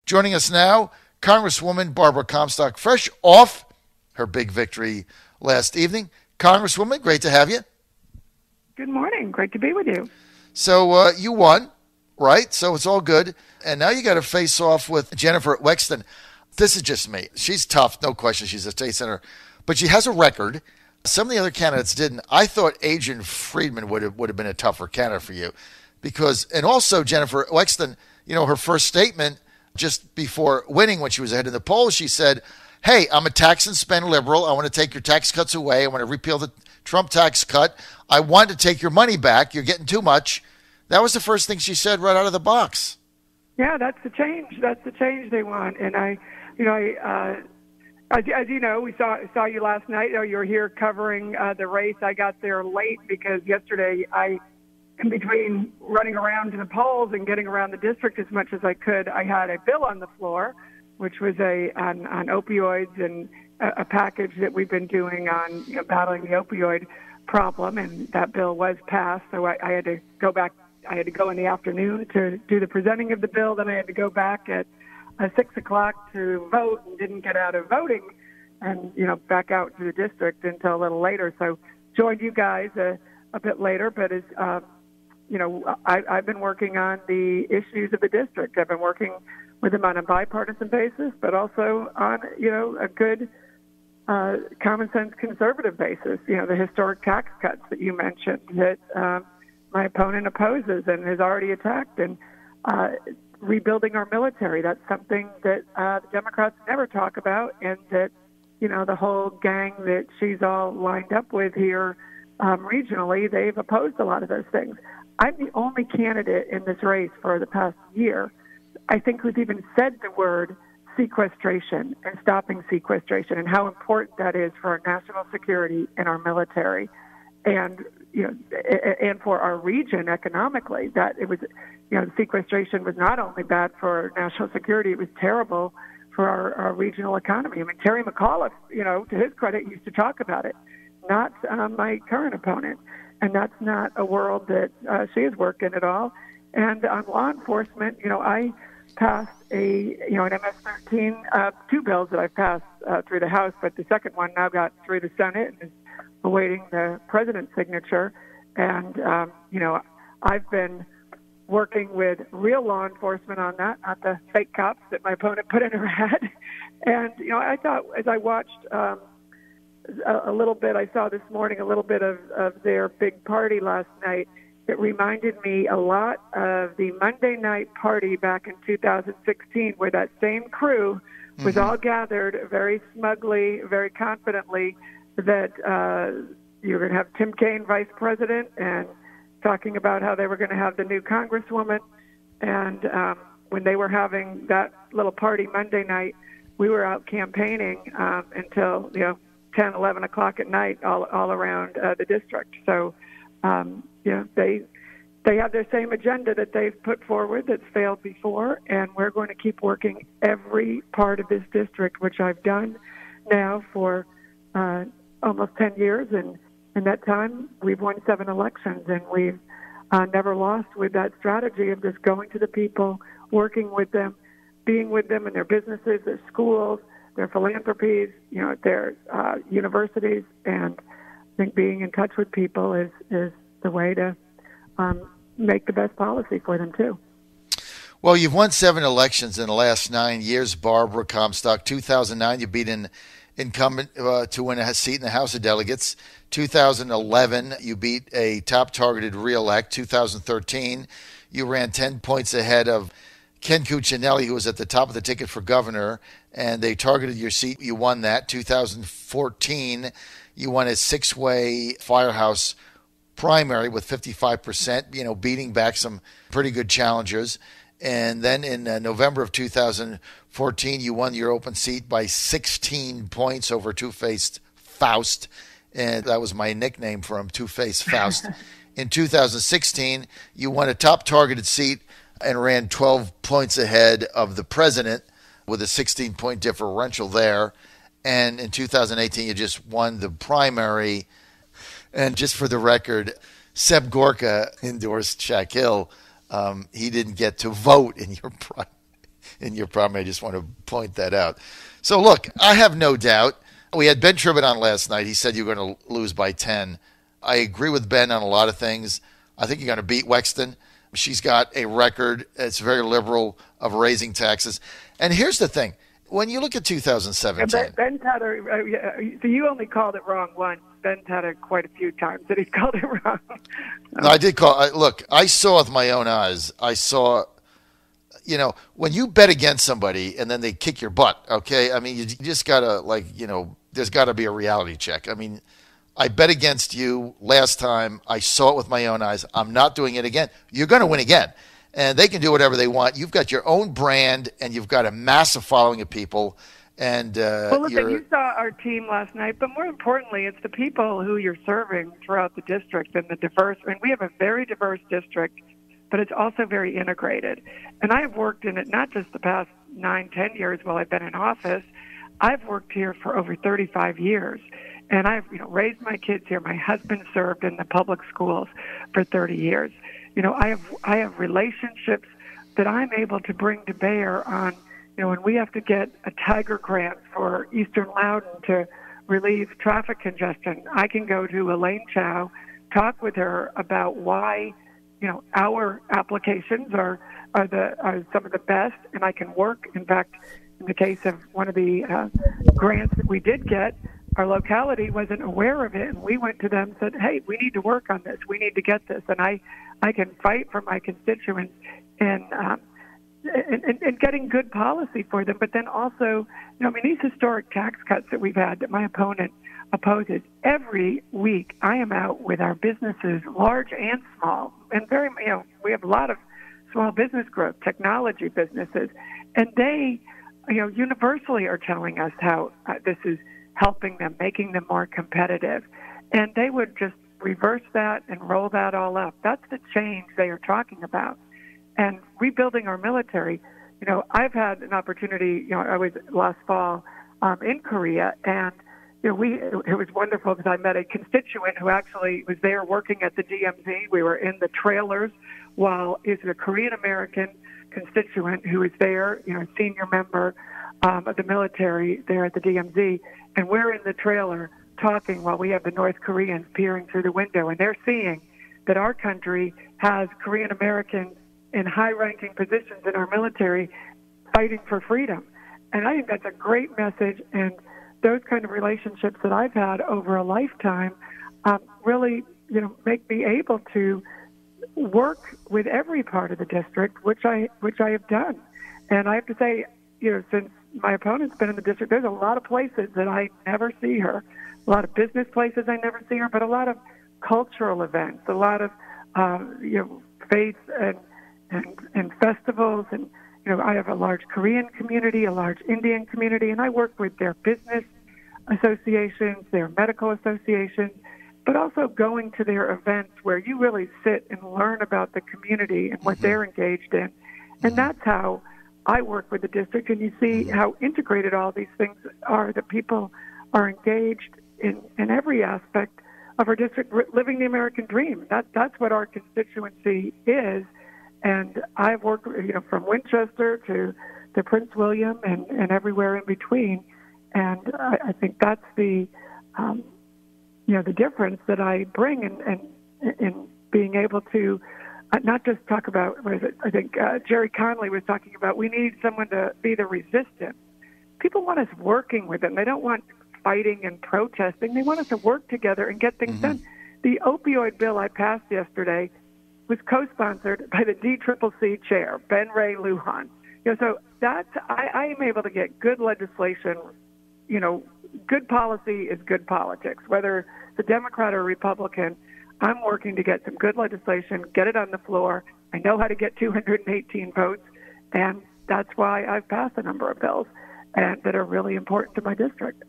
Joining us now, Congresswoman Barbara Comstock, fresh off her big victory last evening. Congresswoman, great to have you. Good morning. Great to be with you. So you won, right? So it's all good. And now you got to face off with Jennifer Wexton. This is just me. She's tough, no question. She's a state senator. But she has a record. Some of the other candidates didn't. I thought Adrian Friedman would have been a tougher candidate for you. And also Jennifer Wexton, her first statement just before winning when she was ahead in the polls, she said, hey, I'm a tax and spend liberal. I want to take your tax cuts away. I want to repeal the Trump tax cut. I want to take your money back. You're getting too much. That was the first thing she said right out of the box. Yeah, that's the change. That's the change they want. And as you know, we saw you last night. You were here covering the race. I got there late because yesterday in between running around to the polls and getting around the district as much as I could, I had a bill on the floor, which was on opioids and a package that we've been doing on battling the opioid problem, and that bill was passed. So I had to go back. I had to go in the afternoon to do the presenting of the bill. Then I had to go back at 6 o'clock to vote, and didn't get out of voting, and back out to the district until a little later. So joined you guys a bit later, but as I've been working on the issues of the district. I've been working with them on a bipartisan basis, but also on, a good common sense conservative basis. The historic tax cuts that you mentioned that my opponent opposes and has already attacked, and rebuilding our military. That's something that the Democrats never talk about, and that, the whole gang that she's all lined up with here regionally, they've opposed a lot of those things. I'm the only candidate in this race for the past year, I think, who's even said the word sequestration and stopping sequestration and how important that is for our national security and our military, and and for our region economically. That it was, sequestration was not only bad for national security, it was terrible for our regional economy. I mean, Terry McAuliffe, to his credit, used to talk about it, not my current opponent. And that's not a world that she has worked in at all. And on law enforcement, I passed an MS-13, two bills that I've passed through the House, but the second one now got through the Senate and is awaiting the president's signature. And, I've been working with real law enforcement on that, not the fake cops that my opponent put in her head. And, I thought as I watched a little bit, I saw this morning a little bit of their big party last night. It reminded me a lot of the Monday night party back in 2016, where that same crew was all gathered very smugly, very confidently, that you were going to have Tim Kaine vice president, and talking about how they were going to have the new Congresswoman. And when they were having that little party Monday night, we were out campaigning until 10, 11 o'clock at night all around the district. So, they have their same agenda that they've put forward that's failed before, and we're going to keep working every part of this district, which I've done now for almost 10 years. And in that time, we've won 7 elections, and we've never lost with that strategy of just going to the people, working with them, being with them in their businesses, their schools, their philanthropies, their universities, and I think being in touch with people is the way to make the best policy for them too. Well, you've won 7 elections in the last 9 years, Barbara Comstock. 2009, you beat an incumbent to win a seat in the House of Delegates. 2011, you beat a top-targeted re-elect. 2013, you ran 10 points ahead of Ken Cuccinelli, who was at the top of the ticket for governor, and they targeted your seat. You won that. 2014, you won a 6-way firehouse primary with 55%, beating back some pretty good challengers. And then in November of 2014, you won your open seat by 16 points over Two-Faced Faust. And that was my nickname for him, Two-Faced Faust. In 2016, you won a top targeted seat and ran 12 points ahead of the president with a 16-point differential there. And in 2018, you just won the primary. And just for the record, Seb Gorka endorsed Shaq Hill. He didn't get to vote in in your problem. I just want to point that out. So, look, I have no doubt. We had Ben Tribbett on last night. He said you're going to lose by 10. I agree with Ben on a lot of things. I think you're going to beat Wexton. She's got a record, it's very liberal, of raising taxes. And here's the thing. When you look at 2017. Ben's had so you only called it wrong once. Ben's had it quite a few times that he's called it wrong. No, I did call. Look, I saw with my own eyes. I saw, when you bet against somebody and then they kick your butt, okay? I mean, you just got to, there's got to be a reality check. I mean, I bet against you last time. I saw it with my own eyes. I'm not doing it again. You're going to win again. And they can do whatever they want. You've got your own brand, and you've got a massive following of people. And well, listen, you saw our team last night, but more importantly, it's the people who you're serving throughout the district and the diverse. I mean, we have a very diverse district, but it's also very integrated. And I have worked in it not just the past 9-10 years while I've been in office. I've worked here for over 35 years. And I've raised my kids here. My husband served in the public schools for 30 years. I have relationships that I'm able to bring to bear on, when we have to get a Tiger grant for Eastern Loudoun to relieve traffic congestion, I can go to Elaine Chow, talk with her about why, our applications are some of the best, and I can work. In fact, in the case of one of the grants that we did get, our locality wasn't aware of it, and we went to them and said, hey, we need to work on this. We need to get this. And I can fight for my constituents and getting good policy for them. But then also, these historic tax cuts that we've had that my opponent opposes, every week I am out with our businesses, large and small, and we have a lot of small business growth, technology businesses, and they, universally are telling us how this is helping them, making them more competitive. And they would just reverse that and roll that all up. That's the change they are talking about. And rebuilding our military, I've had an opportunity, I was last fall in Korea, and it was wonderful because I met a constituent who actually was there working at the DMZ. We were in the trailers while is a Korean-American constituent who was there, a senior member of the military there at the DMZ, and we're in the trailer talking while we have the North Koreans peering through the window, and they're seeing that our country has Korean Americans in high-ranking positions in our military fighting for freedom. And I think that's a great message, and those kind of relationships that I've had over a lifetime really, make me able to work with every part of the district, which I have done. And I have to say, since my opponent's been in the district, there's a lot of places that I never see her, a lot of business places I never see her, but a lot of cultural events, a lot of faith and festivals, and I have a large Korean community, a large Indian community, and I work with their business associations, their medical associations, but also going to their events where you really sit and learn about the community and what they're engaged in. And that's how I work with the district, and you see how integrated all these things are, that people are engaged in every aspect of our district, living the American dream. That's what our constituency is. And I've worked, from Winchester to Prince William and everywhere in between. And I think that's the difference that I bring in being able to not just talk about, I think Jerry Connolly was talking about, we need someone to be the resistance. People want us working with them. They don't want fighting and protesting. They want us to work together and get things done. The opioid bill I passed yesterday was co-sponsored by the DCCC chair, Ben Ray Lujan. So I am able to get good legislation. Good policy is good politics. Whether it's a Democrat or a Republican, I'm working to get some good legislation, get it on the floor. I know how to get 218 votes, and that's why I've passed a number of bills that are really important to my district.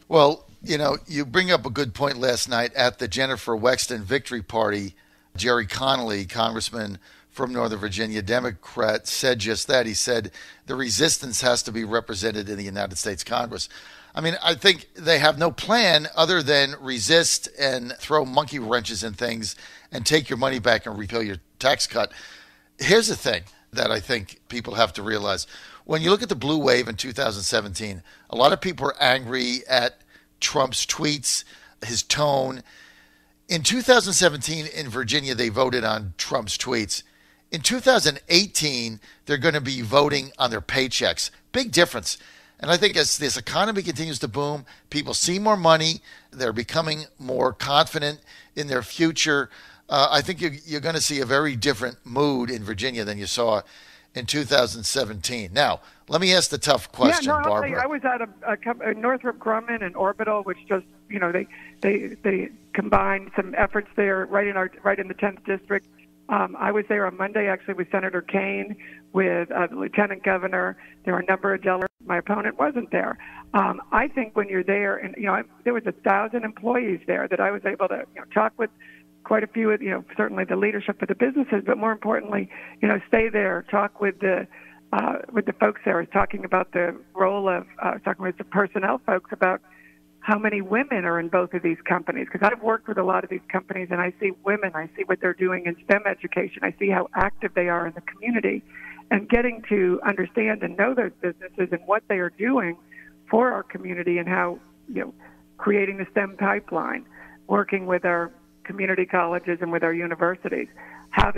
Well, you bring up a good point last night at the Jennifer Wexton Victory Party. Jerry Connolly, congressman from Northern Virginia, Democrat, said just that. He said the resistance has to be represented in the United States Congress. I mean, I think they have no plan other than resist and throw monkey wrenches in things and take your money back and repeal your tax cut. Here's the thing that I think people have to realize. when you look at the blue wave in 2017, a lot of people are angry at Trump's tweets, his tone. In 2017 in Virginia, they voted on Trump's tweets. In 2018, they're going to be voting on their paychecks. Big difference. And I think as this economy continues to boom, people see more money. They're becoming more confident in their future. I think you're going to see a very different mood in Virginia than you saw in 2017. Now, let me ask the tough question, Barbara. I was at a Northrop Grumman and Orbital, which just, they combined some efforts there right in the 10th district. I was there on Monday, actually, with Senator Kaine, with the lieutenant governor. There were a number of delegates. My opponent wasn't there. I think when you're there, and there was 1,000 employees there that I was able to talk with. Quite a few of, certainly the leadership of the businesses, but more importantly, stay there, talk with the folks there. I was talking about the role of, talking with the personnel folks about how many women are in both of these companies. Because I've worked with a lot of these companies and I see women, I see what they're doing in STEM education, I see how active they are in the community. And getting to understand and know those businesses and what they are doing for our community and how, creating the STEM pipeline, working with our community colleges and with our universities. I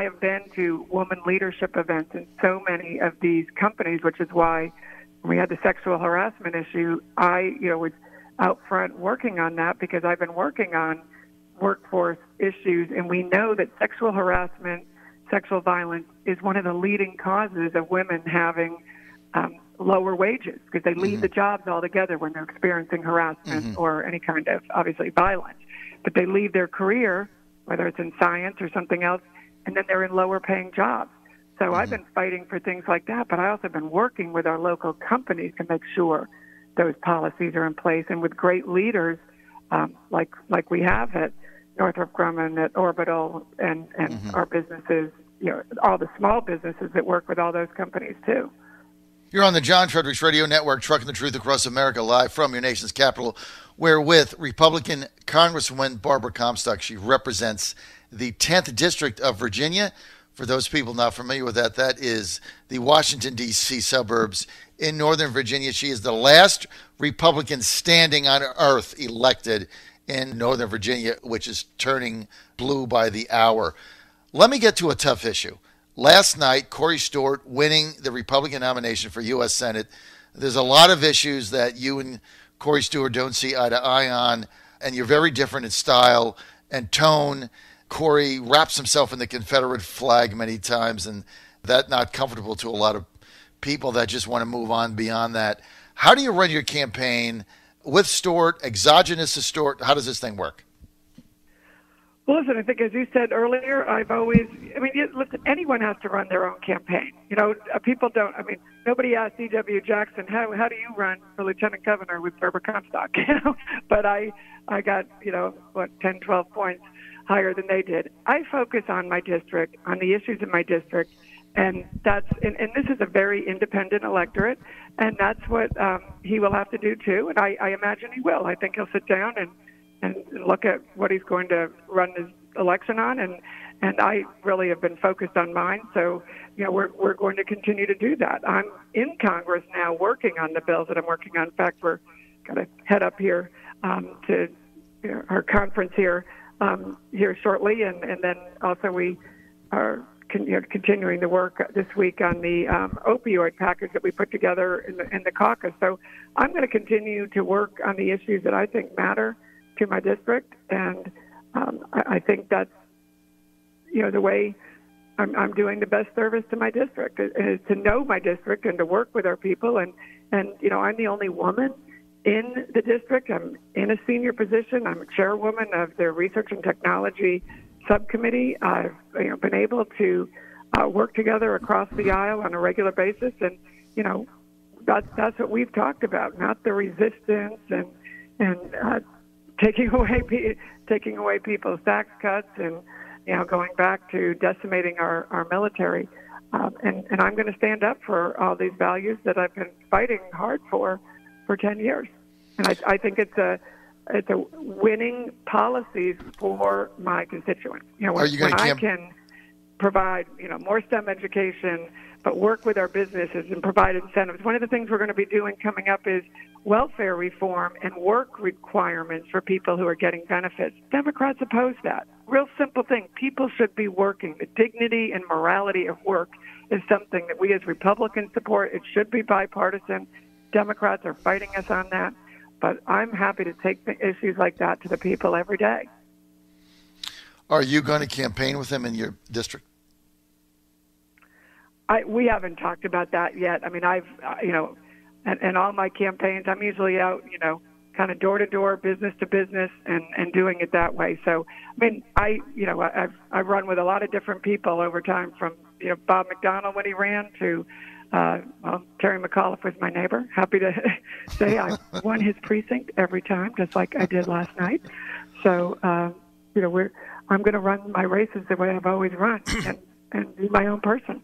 have been to woman leadership events in so many of these companies, which is why when we had the sexual harassment issue, I, was out front working on that because I've been working on workforce issues, and we know that sexual harassment, sexual violence is one of the leading causes of women having lower wages because they leave the jobs altogether when they're experiencing harassment or any kind of, obviously, violence. But they leave their career, whether it's in science or something else, and then they're in lower paying jobs. So I've been fighting for things like that, but I also have been working with our local companies to make sure those policies are in place, and with great leaders like we have at Northrop Grumman, at Orbital, and our businesses, all the small businesses that work with all those companies too. You're on the John Fredericks Radio Network, trucking the truth across America, live from your nation's capital. We're with Republican Congresswoman Barbara Comstock. She represents the 10th District of Virginia. For those people not familiar with that, that is the Washington, D.C. suburbs in Northern Virginia. She is the last Republican standing on earth elected in Northern Virginia, which is turning blue by the hour. Let me get to a tough issue. Last night, Corey Stewart winning the Republican nomination for U.S. Senate. There's a lot of issues that you and Corey Stewart don't see eye to eye on, and you're very different in style and tone. Corey wraps himself in the Confederate flag many times, and that's not comfortable to a lot of people that just want to move on beyond that. How do you run your campaign with Stewart, exogenous to Stewart? How does this thing work? Well, listen, I think as you said earlier, listen, anyone has to run their own campaign. People don't, nobody asked E.W. Jackson, how do you run for lieutenant governor with Barbara Comstock? But I got, 10, 12 points higher than they did. I focus on my district, on the issues in my district, and this is a very independent electorate, and that's what he will have to do too, and I imagine he will. I think he'll sit down and look at what he's going to run his election on, and I really have been focused on mine. So, we're going to continue to do that. I'm in Congress now working on the bills that I'm working on. In fact, we're going to head up here to our conference here shortly, and then also we are continuing the work this week on the opioid package that we put together in the caucus. So I'm going to continue to work on the issues that I think matter to my district, and I think that's the way I'm doing the best service to my district is to know my district and to work with our people, and I'm the only woman in the district. I'm in a senior position. I'm a chairwoman of the Research and Technology Subcommittee. I've been able to work together across the aisle on a regular basis, and that's what we've talked about, not the resistance and taking away people's tax cuts and going back to decimating our military. And I'm going to stand up for all these values that I've been fighting hard for 10 years. And I think it's a winning policies for my constituents. Are you going to I can provide more STEM education, but work with our businesses and provide incentives. One of the things we're going to be doing coming up is welfare reform and work requirements for people who are getting benefits. Democrats oppose that. Real simple thing. People should be working. The dignity and morality of work is something that we as Republicans support. It should be bipartisan. Democrats are fighting us on that. But I'm happy to take the issues like that to the people every day. Are you going to campaign with them in your district? We haven't talked about that yet. I mean, I've, and all my campaigns, I'm usually out, kind of door to door, business to business, and doing it that way. So, I mean, I've run with a lot of different people over time, from Bob McDonnell when he ran to Terry McAuliffe was my neighbor. Happy to say I won his precinct every time, just like I did last night. So, I'm going to run my races the way I've always run and be my own person.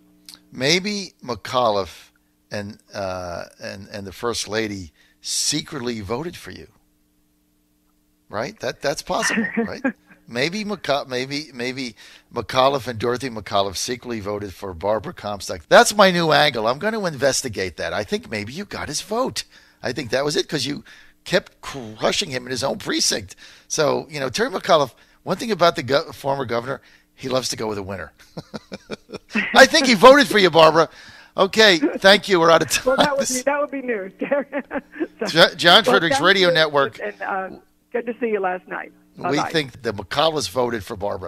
Maybe McAuliffe and the First Lady secretly voted for you, right? That's possible, right? Maybe McAuliffe and Dorothy McAuliffe secretly voted for Barbara Comstock. That's my new angle. I'm going to investigate that. I think maybe you got his vote. I think that was it, because you kept crushing him in his own precinct. So, Terry McAuliffe, one thing about the former governor, he loves to go with a winner. I think he voted for you, Barbara. Okay, thank you. We're out of time. Well, that would be news. John Fredericks Radio Network. And good to see you last night. Bye-bye. We think the McAuliffes voted for Barbara.